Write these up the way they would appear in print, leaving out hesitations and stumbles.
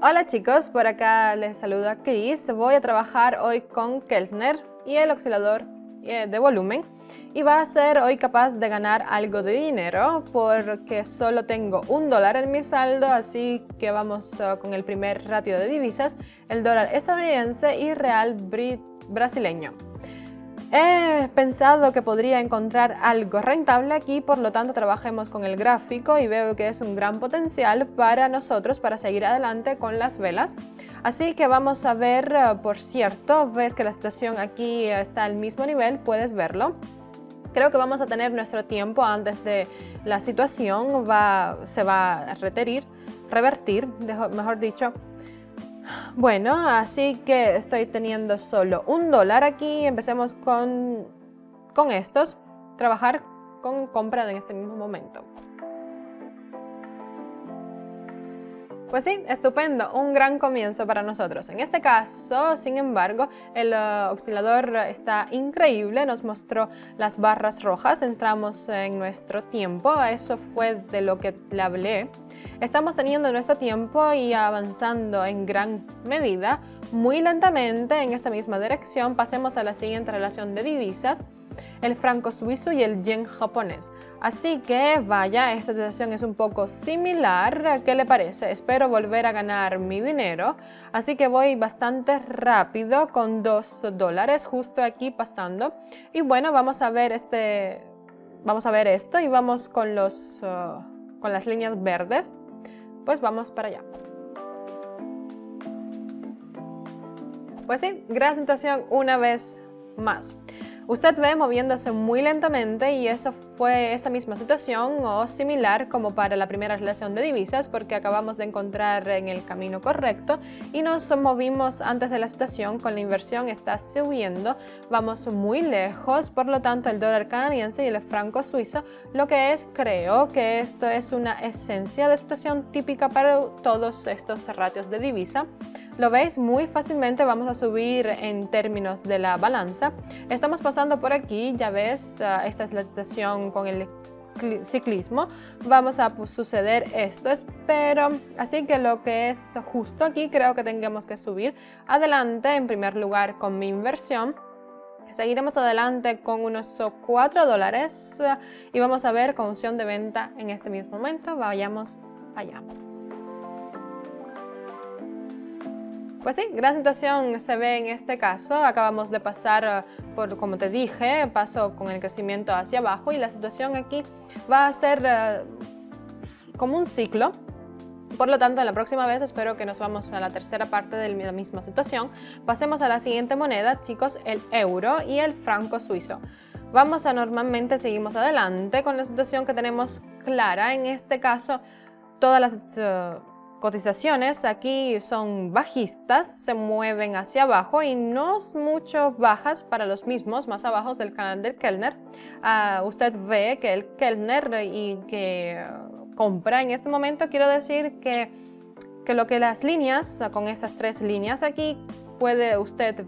Hola chicos, por acá les saluda Chris. Voy a trabajar hoy con Keltner y el oscilador de volumen y va a ser hoy capaz de ganar algo de dinero porque solo tengo $1 en mi saldo, así que vamos con el primer ratio de divisas, el dólar estadounidense y real brasileño. He pensado que podría encontrar algo rentable aquí, por lo tanto trabajemos con el gráfico y veo que es un gran potencial para nosotros para seguir adelante con las velas. Así que vamos a ver, por cierto, ves que la situación aquí está al mismo nivel, puedes verlo. Creo que vamos a tener nuestro tiempo antes de la situación, se va a revertir, mejor dicho. Bueno, así que estoy teniendo solo $1 aquí. Empecemos con estos, trabajar con compra en este mismo momento. Pues sí, estupendo, un gran comienzo para nosotros. En este caso, sin embargo, el oscilador está increíble, nos mostró las barras rojas, entramos en nuestro tiempo, eso fue de lo que le hablé. Estamos teniendo nuestro tiempo y avanzando en gran medida, muy lentamente en esta misma dirección. Pasemos a la siguiente relación de divisas, el franco suizo y el yen japonés. Así que vaya, esta situación es un poco similar. ¿Qué le parece? Espero volver a ganar mi dinero, así que voy bastante rápido con $2 justo aquí pasando. Y bueno, vamos a ver esto y vamos con las líneas verdes. Pues vamos para allá. Pues sí, gran situación una vez más. Usted ve moviéndose muy lentamente y eso fue esa misma situación o similar como para la primera relación de divisas, porque acabamos de encontrar en el camino correcto y nos movimos antes de la situación. Con la inversión está subiendo, vamos muy lejos, por lo tanto el dólar canadiense y el franco suizo, lo que creo que esto es una esencia de situación típica para todos estos ratios de divisa. Lo veis muy fácilmente, vamos a subir en términos de la balanza. Estamos pasando por aquí, ya ves, esta es la situación con el ciclismo. Vamos a suceder esto, espero. Así que lo que es justo aquí, creo que tengamos que subir adelante en primer lugar con mi inversión. Seguiremos adelante con unos $4 y vamos a ver con opción de venta en este mismo momento. Vayamos allá. Pues sí, gran situación se ve en este caso. Acabamos de pasar por, como te dije, paso con el crecimiento hacia abajo y la situación aquí va a ser como un ciclo. Por lo tanto, la próxima vez espero que nos vamos a la tercera parte de la misma situación. Pasemos a la siguiente moneda, chicos, el euro y el franco suizo. Normalmente seguimos adelante con la situación que tenemos clara. En este caso, todas las cotizaciones aquí son bajistas, se mueven hacia abajo y no mucho bajas para los mismos, más abajo del canal del Keltner. Usted ve que el Keltner y que compra en este momento, quiero decir que lo que las líneas, con estas tres líneas aquí, puede usted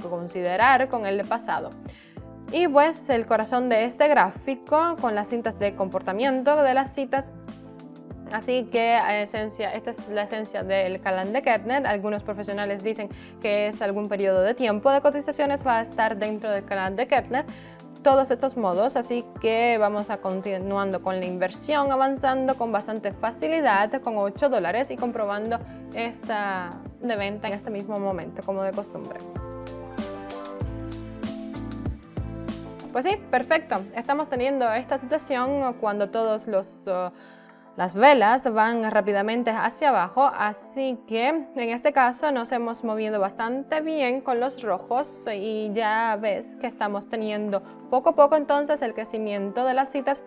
considerar con el pasado. Y pues el corazón de este gráfico con las cintas de comportamiento de las citas. Así que esta es la esencia del canal de Keltner. Algunos profesionales dicen que es algún periodo de tiempo de cotizaciones, va a estar dentro del canal de Keltner. Todos estos modos, así que vamos a continuando con la inversión, avanzando con bastante facilidad, con $8 y comprobando esta de venta en este mismo momento, como de costumbre. Pues sí, perfecto. Estamos teniendo esta situación cuando todos las velas van rápidamente hacia abajo, así que en este caso nos hemos movido bastante bien con los rojos y ya ves que estamos teniendo poco a poco entonces el crecimiento de las citas,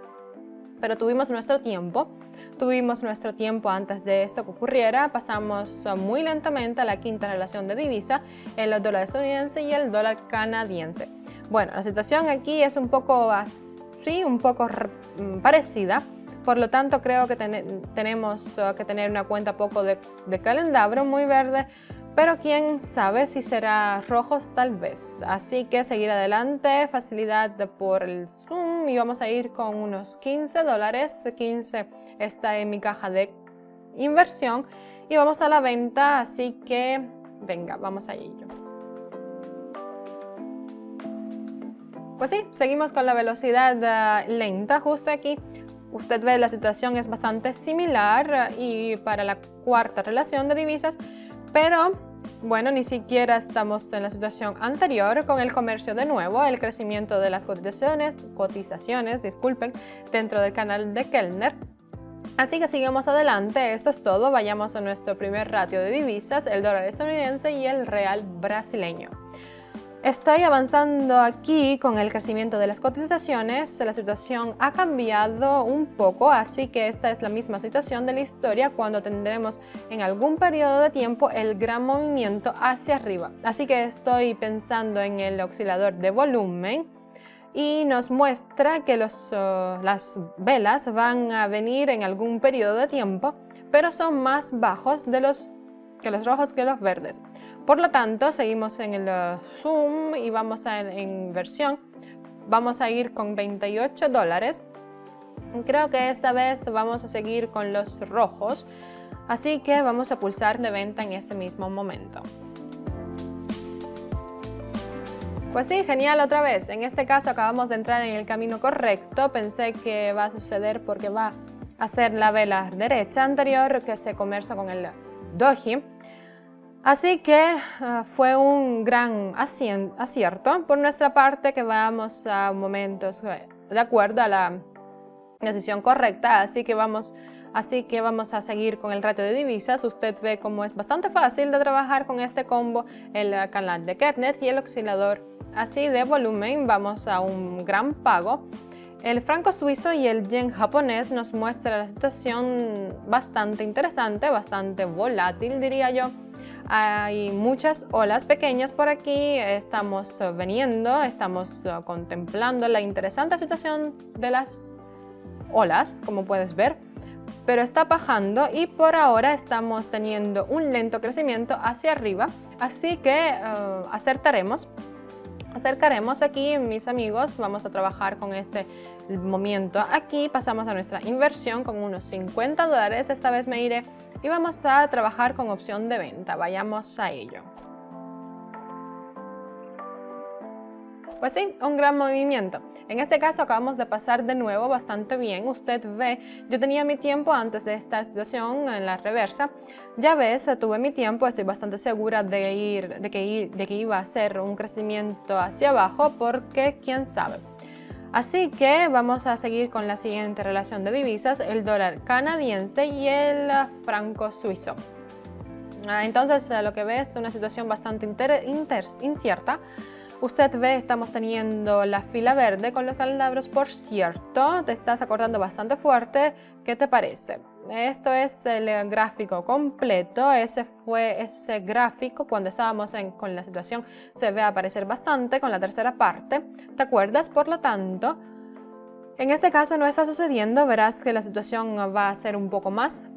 pero tuvimos nuestro tiempo antes de esto que ocurriera. Pasamos muy lentamente a la quinta relación de divisa, el dólar estadounidense y el dólar canadiense. Bueno, la situación aquí es un poco parecida. Por lo tanto, creo que tenemos que tener una cuenta poco de calendario muy verde, pero quién sabe si será rojos tal vez. Así que seguir adelante, facilidad por el zoom y vamos a ir con unos $15. 15 está en mi caja de inversión y vamos a la venta, así que venga, vamos a ello. Pues sí, seguimos con la velocidad lenta justo aquí. Usted ve la situación es bastante similar y para la cuarta relación de divisas, pero bueno, ni siquiera estamos en la situación anterior con el comercio de nuevo, el crecimiento de las cotizaciones, disculpen, dentro del canal de Keltner. Así que sigamos adelante, esto es todo, vayamos a nuestro primer ratio de divisas, el dólar estadounidense y el real brasileño. Estoy avanzando aquí con el crecimiento de las cotizaciones, la situación ha cambiado un poco, así que esta es la misma situación de la historia cuando tendremos en algún periodo de tiempo el gran movimiento hacia arriba. Así que estoy pensando en el oscilador de volumen y nos muestra que las velas van a venir en algún periodo de tiempo, pero son más bajos que los rojos que los verdes. Por lo tanto, seguimos en el zoom y vamos en inversión. Vamos a ir con $28. Creo que esta vez vamos a seguir con los rojos, así que vamos a pulsar de venta en este mismo momento. Pues sí, genial otra vez. En este caso acabamos de entrar en el camino correcto. Pensé que va a suceder porque va a ser la vela derecha anterior que se conversa con el doji. Así que fue un gran acierto por nuestra parte que vamos a momentos de acuerdo a la decisión correcta. Así que vamos a seguir con el ratio de divisas. Usted ve cómo es bastante fácil de trabajar con este combo, el canal de Keltner y el oscilador así de volumen. Vamos a un gran pago. El franco suizo y el yen japonés nos muestra la situación bastante interesante, bastante volátil diría yo. Hay muchas olas pequeñas por aquí, estamos estamos contemplando la interesante situación de las olas, como puedes ver, pero está bajando y por ahora estamos teniendo un lento crecimiento hacia arriba, así que acercaremos aquí, mis amigos, vamos a trabajar con este movimiento aquí, pasamos a nuestra inversión con unos $50, esta vez me iré y vamos a trabajar con opción de venta, vayamos a ello. Pues sí, un gran movimiento. En este caso acabamos de pasar de nuevo bastante bien. Usted ve, yo tenía mi tiempo antes de esta situación en la reversa. Ya ves, tuve mi tiempo, estoy bastante segura de que iba a ser un crecimiento hacia abajo porque quién sabe. Así que vamos a seguir con la siguiente relación de divisas, el dólar canadiense y el franco suizo. Entonces lo que ves es una situación bastante incierta. Usted ve, estamos teniendo la fila verde con los candelabros, por cierto, te estás acordando bastante fuerte, ¿qué te parece? Esto es el gráfico completo, ese fue ese gráfico cuando estábamos con la situación, se ve aparecer bastante con la tercera parte, ¿te acuerdas? Por lo tanto, en este caso no está sucediendo, verás que la situación va a ser un poco más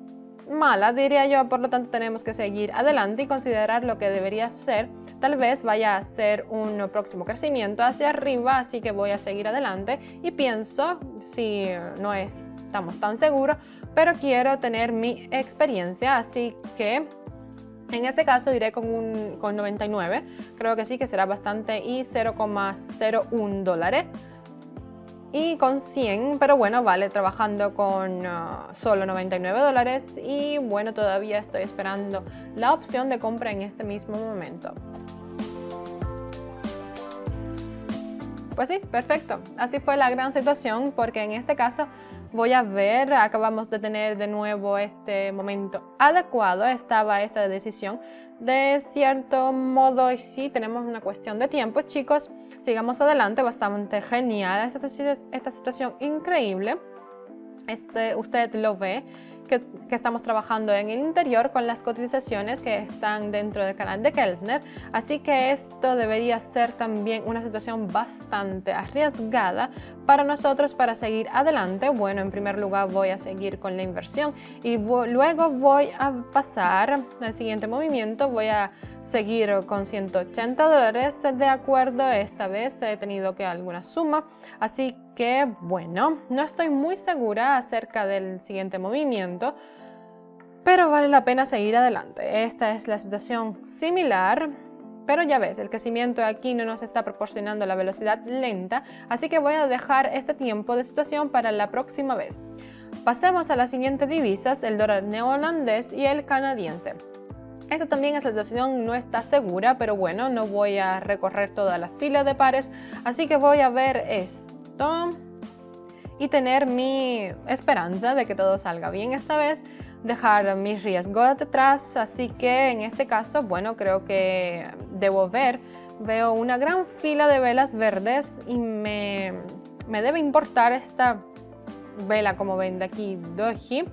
mala, diría yo, por lo tanto tenemos que seguir adelante y considerar lo que debería ser. Tal vez vaya a ser un próximo crecimiento hacia arriba, así que voy a seguir adelante y pienso, si no estamos tan seguros, pero quiero tener mi experiencia, así que en este caso iré con 99, creo que sí que será bastante, y $0,01. Y con 100, pero bueno, vale, trabajando con solo $99 y bueno, todavía estoy esperando la opción de compra en este mismo momento. Pues sí, perfecto. Así fue la gran situación porque en este caso voy a ver, acabamos de tener de nuevo este momento adecuado, estaba esta decisión de cierto modo y sí tenemos una cuestión de tiempo, chicos, sigamos adelante, bastante genial esta situación increíble. Usted lo ve que estamos trabajando en el interior con las cotizaciones que están dentro del canal de Keltner, así que esto debería ser también una situación bastante arriesgada para nosotros para seguir adelante. Bueno, en primer lugar voy a seguir con la inversión y luego voy a pasar al siguiente movimiento, voy a seguir con $180 de acuerdo, esta vez he tenido que alguna suma, así que bueno, no estoy muy segura acerca del siguiente movimiento, pero vale la pena seguir adelante. Esta es la situación similar, pero ya ves, el crecimiento aquí no nos está proporcionando la velocidad lenta, así que voy a dejar este tiempo de situación para la próxima vez. Pasemos a las siguientes divisas, el dólar neozelandés y el canadiense. Esta también es la situación, no está segura, pero bueno, no voy a recorrer toda la fila de pares, así que voy a ver esto y tener mi esperanza de que todo salga bien esta vez, dejar mi riesgo detrás, así que en este caso, bueno, creo que veo una gran fila de velas verdes y me debe importar esta vela, como ven de aquí, doji,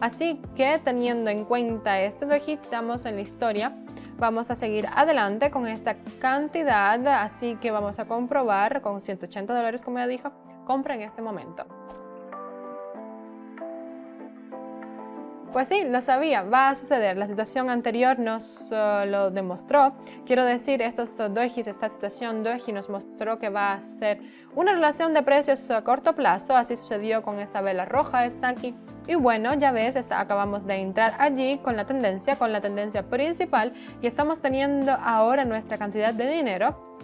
así que teniendo en cuenta este doji, estamos en la historia, vamos a seguir adelante con esta cantidad, así que vamos a comprobar con $180, como ya dijo, compra en este momento. Pues sí, lo sabía, va a suceder. La situación anterior nos lo demostró. Quiero decir, estos dojis, esta situación doji nos mostró que va a ser una relación de precios a corto plazo. Así sucedió con esta vela roja, está aquí. Y bueno, ya ves, acabamos de entrar allí con la tendencia principal y estamos teniendo ahora nuestra cantidad de dinero.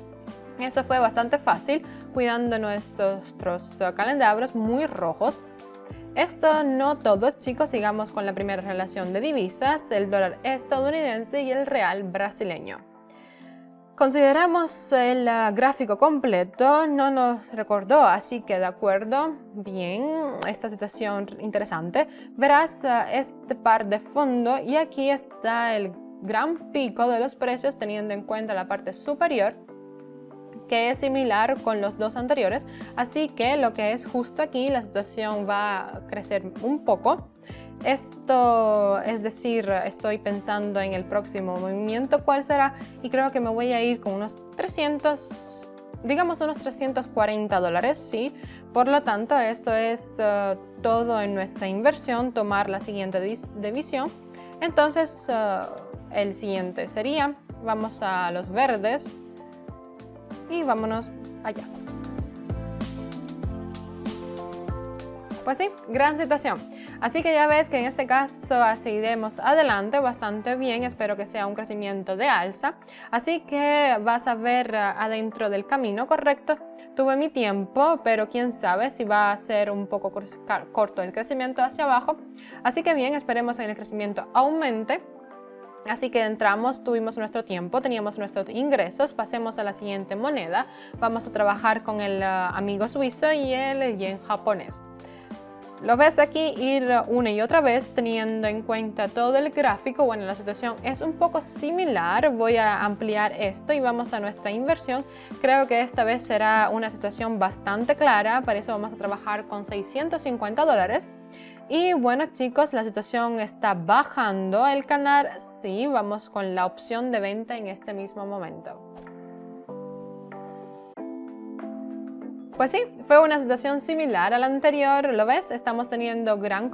Eso fue bastante fácil, cuidando nuestros calendabros muy rojos. Esto no todo, chicos, sigamos con la primera relación de divisas, el dólar estadounidense y el real brasileño. Consideramos el gráfico completo, no nos recordó, así que de acuerdo, bien, esta situación interesante. Verás este par de fondo y aquí está el gran pico de los precios teniendo en cuenta la parte superior, que es similar con los dos anteriores, así que lo que es justo aquí, la situación va a crecer un poco. Esto es decir, estoy pensando en el próximo movimiento, cuál será, y creo que me voy a ir con unos 300, digamos unos $340, ¿sí? Por lo tanto, esto es todo en nuestra inversión, tomar la siguiente división. Entonces, el siguiente sería, vamos a los verdes, y vámonos allá. Pues sí, gran situación. Así que ya ves que en este caso seguiremos adelante bastante bien. Espero que sea un crecimiento de alza. Así que vas a ver adentro del camino correcto. Tuve mi tiempo, pero quién sabe si va a ser un poco corto el crecimiento hacia abajo. Así que bien, esperemos que el crecimiento aumente. Así que entramos, tuvimos nuestro tiempo, teníamos nuestros ingresos, pasemos a la siguiente moneda. Vamos a trabajar con el amigo suizo y el yen japonés. Lo ves aquí ir una y otra vez teniendo en cuenta todo el gráfico. Bueno, la situación es un poco similar. Voy a ampliar esto y vamos a nuestra inversión. Creo que esta vez será una situación bastante clara. Para eso vamos a trabajar con $650. Y bueno, chicos, la situación está bajando el canal. Sí, vamos con la opción de venta en este mismo momento. Pues sí, fue una situación similar a la anterior, ¿lo ves? Estamos teniendo gran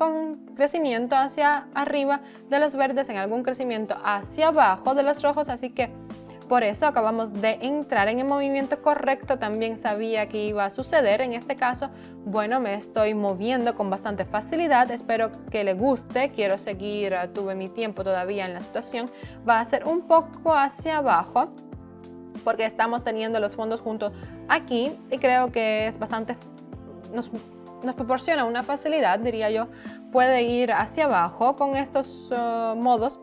crecimiento hacia arriba de los verdes, en algún crecimiento hacia abajo de los rojos, así que por eso acabamos de entrar en el movimiento correcto. También sabía que iba a suceder en este caso. Bueno, me estoy moviendo con bastante facilidad. Espero que le guste. Quiero seguir, tuve mi tiempo todavía en la situación. Va a ser un poco hacia abajo porque estamos teniendo los fondos juntos aquí y creo que es bastante, nos proporciona una facilidad, diría yo. Puede ir hacia abajo con estos modos.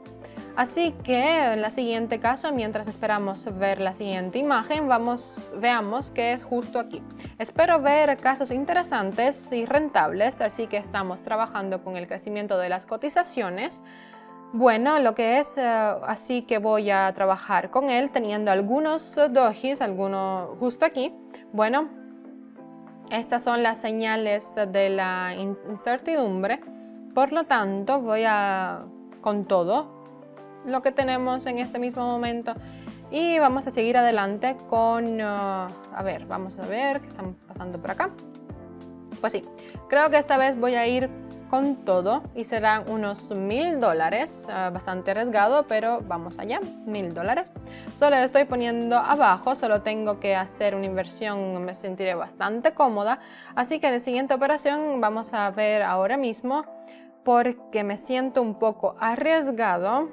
Así que en la siguiente caso, mientras esperamos ver la siguiente imagen, veamos que es justo aquí. Espero ver casos interesantes y rentables, así que estamos trabajando con el crecimiento de las cotizaciones. Bueno, lo que es, así que voy a trabajar con él teniendo algunos dojis, algunos justo aquí. Bueno, estas son las señales de la incertidumbre, por lo tanto voy con todo lo que tenemos en este mismo momento y vamos a seguir adelante con, vamos a ver qué están pasando por acá. Pues sí, creo que esta vez voy a ir con todo y serán unos $1000, bastante arriesgado, pero vamos allá, $1000. Solo estoy poniendo abajo, solo tengo que hacer una inversión, me sentiré bastante cómoda, así que en la siguiente operación vamos a ver ahora mismo. porque me siento un poco arriesgado.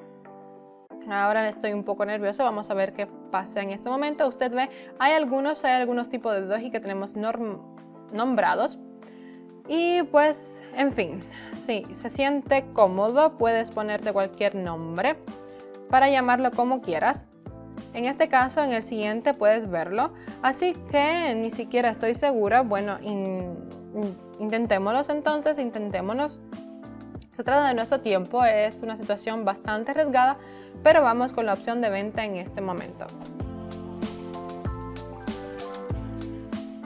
Ahora estoy un poco nervioso, vamos a ver qué pasa en este momento. Usted ve, hay algunos tipos de doji que tenemos nombrados. Y pues, en fin, sí, se siente cómodo, puedes ponerte cualquier nombre para llamarlo como quieras. En este caso, en el siguiente puedes verlo, así que ni siquiera estoy segura. Bueno, intentémoslo entonces, intentémonos. Se trata de nuestro tiempo, es una situación bastante arriesgada, pero vamos con la opción de venta en este momento.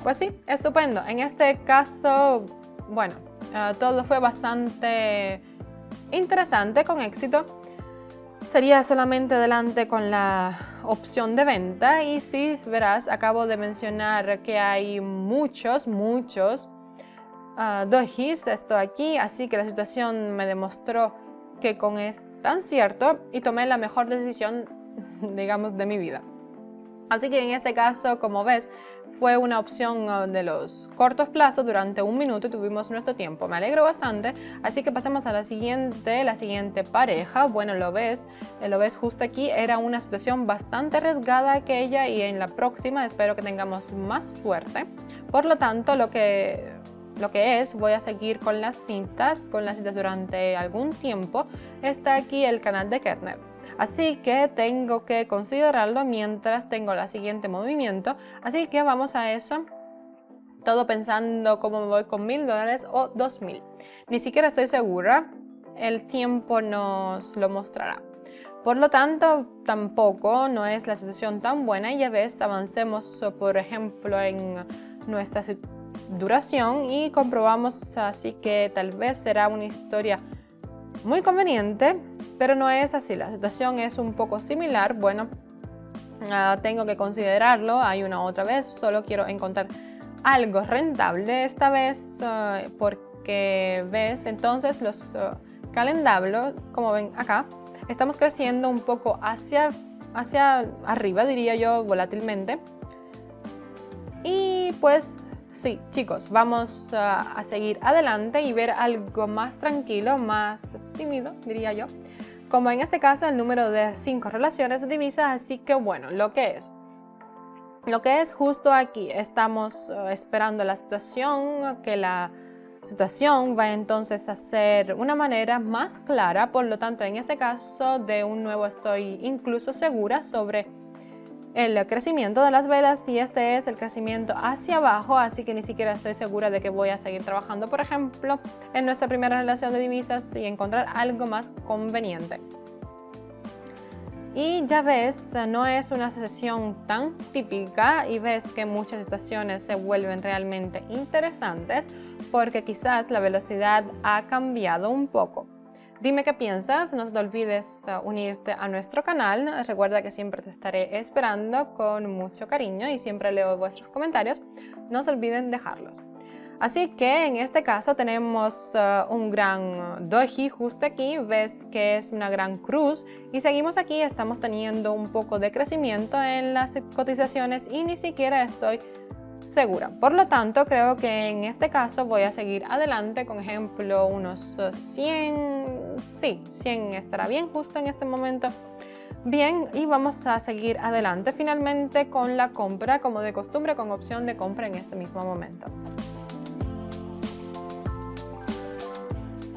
Pues sí, estupendo. En este caso, bueno, todo fue bastante interesante, con éxito. Sería solamente adelante con la opción de venta y sí, verás, acabo de mencionar que hay muchos dojis, esto aquí, así que la situación me demostró que con es tan cierto y tomé la mejor decisión, digamos, de mi vida. Así que en este caso, como ves, fue una opción de los cortos plazos durante 1 minuto y tuvimos nuestro tiempo. Me alegro bastante, así que pasemos a la siguiente pareja. Bueno, lo ves justo aquí, era una situación bastante arriesgada aquella y en la próxima espero que tengamos más suerte. Por lo tanto, lo que voy a seguir con las citas durante algún tiempo. Está aquí el canal de Kerner. Así que tengo que considerarlo mientras tengo el siguiente movimiento. Así que vamos a eso. Todo pensando cómo me voy con $1000 o 2000. Ni siquiera estoy segura. El tiempo nos lo mostrará. Por lo tanto, tampoco no es la situación tan buena. Y ya ves, avancemos, por ejemplo, en nuestra duración y comprobamos así que tal vez será una historia muy conveniente, pero no es así. La situación es un poco similar. Bueno, tengo que considerarlo. Hay una otra vez, solo quiero encontrar algo rentable esta vez, porque ves, entonces los calendables, como ven acá, estamos creciendo un poco hacia arriba, diría yo, volátilmente. Y pues sí, chicos, vamos a seguir adelante y ver algo más tranquilo, más tímido, diría yo. Como en este caso el número de 5 relaciones de divisas, así que bueno, lo que es justo aquí, estamos esperando la situación, que la situación va entonces a ser una manera más clara. Por lo tanto, en este caso de un nuevo estoy incluso segura sobre el crecimiento de las velas y este es el crecimiento hacia abajo, así que ni siquiera estoy segura de que voy a seguir trabajando, por ejemplo, en nuestra primera relación de divisas y encontrar algo más conveniente. Y ya ves, no es una sesión tan típica y ves que muchas situaciones se vuelven realmente interesantes porque quizás la velocidad ha cambiado un poco. Dime qué piensas, no te olvides unirte a nuestro canal. Recuerda que siempre te estaré esperando con mucho cariño y siempre leo vuestros comentarios. No se olviden dejarlos. Así que en este caso tenemos un gran doji justo aquí. Ves que es una gran cruz y seguimos aquí. Estamos teniendo un poco de crecimiento en las cotizaciones y ni siquiera estoy segura. Por lo tanto, creo que en este caso voy a seguir adelante. Con ejemplo, unos 100, sí, 100 estará bien justo en este momento. Bien, y vamos a seguir adelante finalmente con la compra, como de costumbre, con opción de compra en este mismo momento.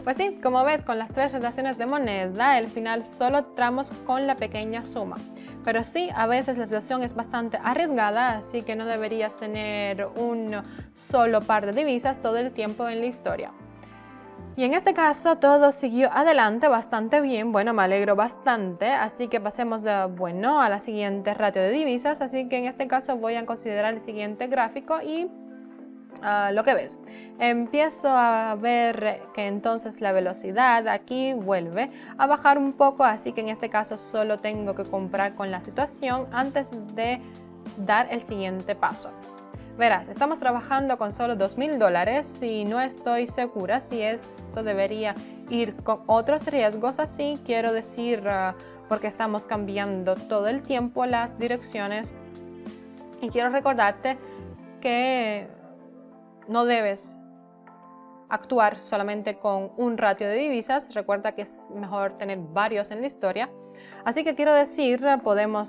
Pues sí, como ves, con las 3 relaciones de moneda, al final solo tramos con la pequeña suma. Pero sí, a veces la situación es bastante arriesgada, así que no deberías tener un solo par de divisas todo el tiempo en la historia. Y en este caso todo siguió adelante bastante bien, bueno, me alegro bastante, así que pasemos a la siguiente ratio de divisas, así que en este caso voy a considerar el siguiente gráfico y lo que ves. Empiezo a ver que entonces la velocidad aquí vuelve a bajar un poco, así que en este caso solo tengo que comprar con la situación antes de dar el siguiente paso. Verás, estamos trabajando con solo $2000 y no estoy segura si esto debería ir con otros riesgos así, quiero decir, porque estamos cambiando todo el tiempo las direcciones y quiero recordarte que no debes actuar solamente con un ratio de divisas. Recuerda que es mejor tener varios en la historia. Así que quiero decir,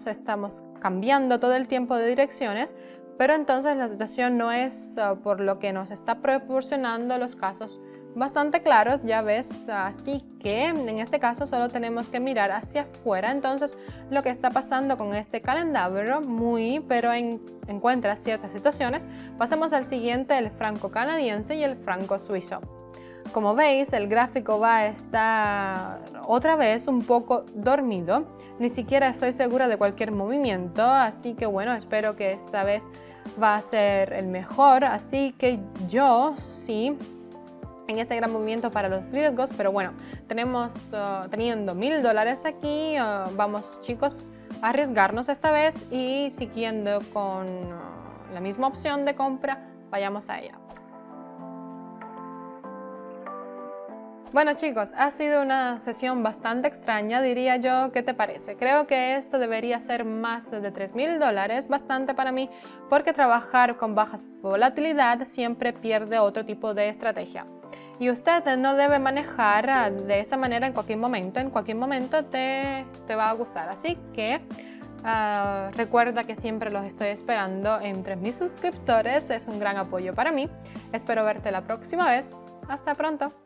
estamos cambiando todo el tiempo de direcciones, pero entonces la situación no es por lo que nos está proporcionando los casos bastante claros, ya ves, así que en este caso solo tenemos que mirar hacia afuera. Entonces lo que está pasando con este calendario pero encuentra ciertas situaciones. Pasemos al siguiente, el franco canadiense y el franco suizo. Como veis, el gráfico va a estar otra vez un poco dormido, ni siquiera estoy segura de cualquier movimiento, así que bueno, espero que esta vez va a ser el mejor, así que yo sí en este gran movimiento para los riesgos, pero bueno, teniendo $1000 aquí, vamos chicos a arriesgarnos esta vez y siguiendo con la misma opción de compra, vayamos a ella. Bueno chicos, ha sido una sesión bastante extraña, diría yo. ¿Qué te parece? Creo que esto debería ser más de $3000, bastante para mí, porque trabajar con bajas volatilidad siempre pierde otro tipo de estrategia. Y usted no debe manejar de esa manera en cualquier momento te va a gustar. Así que recuerda que siempre los estoy esperando entre mis suscriptores, es un gran apoyo para mí. Espero verte la próxima vez. Hasta pronto.